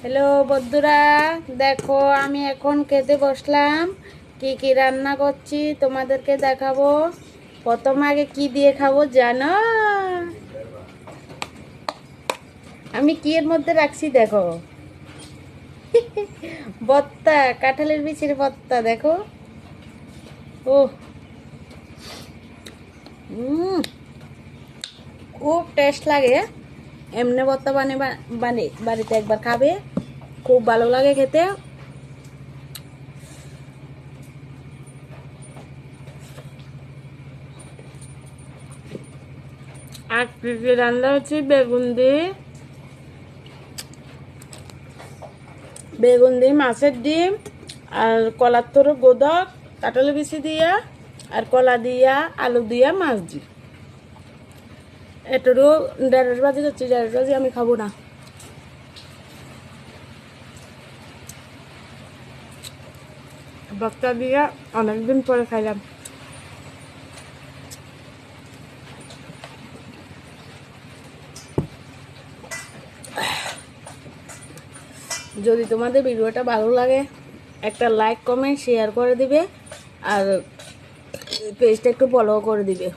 Hello বন্ধুরা, দেখো আমি এখন খেতে বসলাম। কি কি রান্না করছি তোমাদেরকে দেখাবো। প্রথম আগে কি দিয়ে খাবো জানো? আমি কি এর মধ্যে রাখছি দেখো। ভর্তা, কাঁঠালের বিচির ভর্তা দেখো। ও খুব টেস্ট লাগে। এমনি ভর্তা বাড়িতে একবার খাবে, খুব ভালো লাগে খেতে। আর কি কি রান্না হচ্ছে, বেগুন দিয়ে মাছের ডিম, আর কলার তরু গোদক, কাঁঠালের বিচি দিয়া, আর কলা দিয়া, আলু দিয়া, মাছ দি। এটারও ঢেঁড়স ভাজি হচ্ছে। ঢেঁড়স ভাজি আমি খাবো না। ভর্তা দিয়া অনেকদিন পরে খাইলাম। যদি তোমাদের ভিডিওটা ভালো লাগে, একটা লাইক কমেন্ট শেয়ার করে দিবে, আর পেজটা একটু ফলো করে দিবে।